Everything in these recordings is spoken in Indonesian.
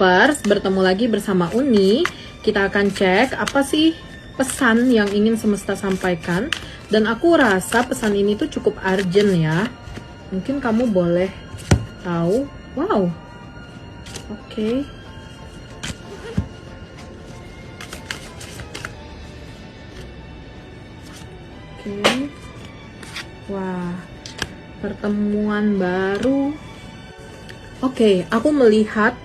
Lovers, bertemu lagi bersama Uni. Kita akan cek apa sih pesan yang ingin semesta sampaikan. Dan aku rasa pesan ini tuh cukup urgent ya. Mungkin kamu boleh tahu. Wow. Oke. Wah, pertemuan baru. Oke, aku melihat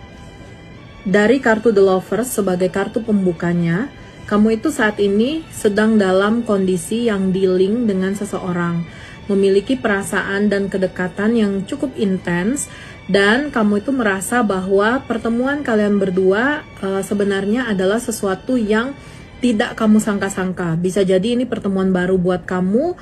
dari kartu The Lovers sebagai kartu pembukanya, kamu itu saat ini sedang dalam kondisi yang dealing dengan seseorang, memiliki perasaan dan kedekatan yang cukup intens, dan kamu itu merasa bahwa pertemuan kalian berdua sebenarnya adalah sesuatu yang tidak kamu sangka-sangka. Bisa jadi ini pertemuan baru buat kamu,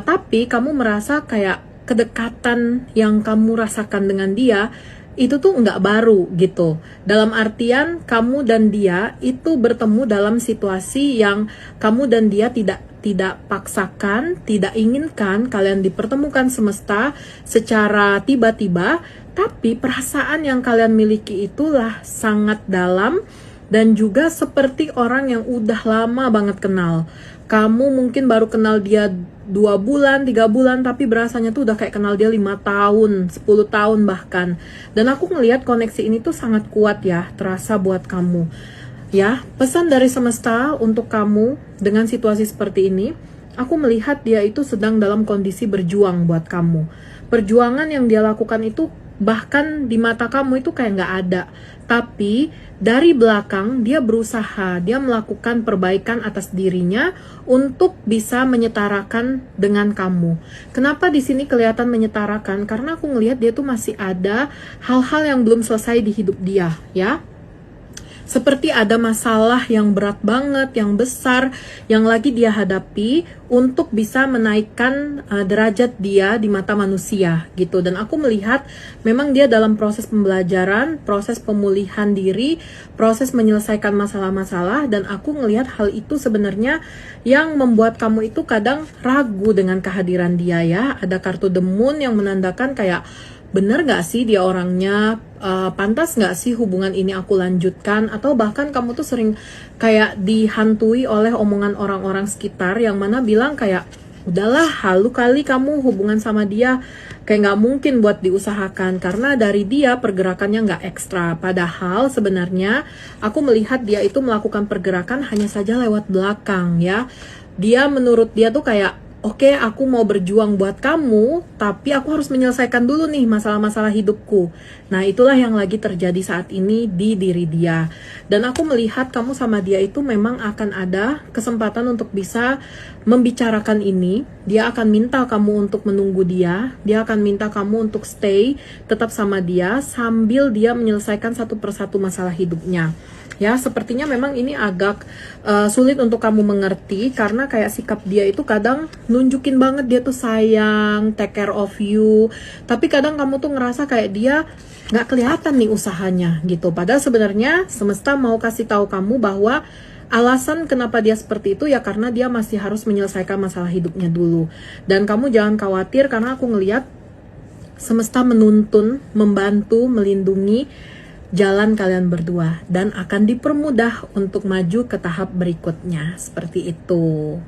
tapi kamu merasa kayak kedekatan yang kamu rasakan dengan dia itu tuh nggak baru gitu. Dalam artian kamu dan dia itu bertemu dalam situasi yang kamu dan dia tidak paksakan, tidak inginkan kalian dipertemukan semesta secara tiba-tiba, tapi perasaan yang kalian miliki itulah sangat dalam dan juga seperti orang yang udah lama banget kenal. Kamu mungkin baru kenal dia 2 bulan, 3 bulan, tapi berasanya tuh udah kayak kenal dia 5 tahun, 10 tahun bahkan. Dan aku ngelihat koneksi ini tuh sangat kuat ya, terasa buat kamu. Ya, pesan dari semesta untuk kamu dengan situasi seperti ini, aku melihat dia itu sedang dalam kondisi berjuang buat kamu. Perjuangan yang dia lakukan itu bahkan di mata kamu itu kayak nggak ada. Tapi dari belakang dia berusaha, dia melakukan perbaikan atas dirinya untuk bisa menyetarakan dengan kamu. Kenapa di sini kelihatan menyetarakan? Karena aku ngelihat dia tuh masih ada hal-hal yang belum selesai di hidup dia, ya. Seperti ada masalah yang berat banget, yang besar, yang lagi dia hadapi untuk bisa menaikkan derajat dia di mata manusia gitu. Dan aku melihat memang dia dalam proses pembelajaran, proses pemulihan diri, proses menyelesaikan masalah-masalah. Dan aku ngelihat hal itu sebenarnya yang membuat kamu itu kadang ragu dengan kehadiran dia ya. Ada kartu The Moon yang menandakan kayak, bener gak sih dia orangnya, pantas gak sih hubungan ini aku lanjutkan, atau bahkan kamu tuh sering kayak dihantui oleh omongan orang-orang sekitar yang mana bilang kayak, udahlah halu kali kamu hubungan sama dia, kayak gak mungkin buat diusahakan karena dari dia pergerakannya gak ekstra. Padahal sebenarnya aku melihat dia itu melakukan pergerakan hanya saja lewat belakang ya. Dia menurut dia tuh kayak, oke, aku mau berjuang buat kamu, tapi aku harus menyelesaikan dulu nih masalah-masalah hidupku. Nah, itulah yang lagi terjadi saat ini di diri dia. Dan aku melihat kamu sama dia itu memang akan ada kesempatan untuk bisa membicarakan ini. Dia akan minta kamu untuk menunggu dia. Dia akan minta kamu untuk stay, tetap sama dia, sambil dia menyelesaikan satu persatu masalah hidupnya. Ya, sepertinya memang ini agak sulit untuk kamu mengerti karena kayak sikap dia itu kadang nunjukin banget dia tuh sayang, take care of you. Tapi kadang kamu tuh ngerasa kayak dia nggak kelihatan nih usahanya gitu. Padahal sebenarnya semesta mau kasih tahu kamu bahwa alasan kenapa dia seperti itu ya karena dia masih harus menyelesaikan masalah hidupnya dulu. Dan kamu jangan khawatir karena aku ngelihat semesta menuntun, membantu, melindungi jalan kalian berdua dan akan dipermudah untuk maju ke tahap berikutnya. Seperti itu.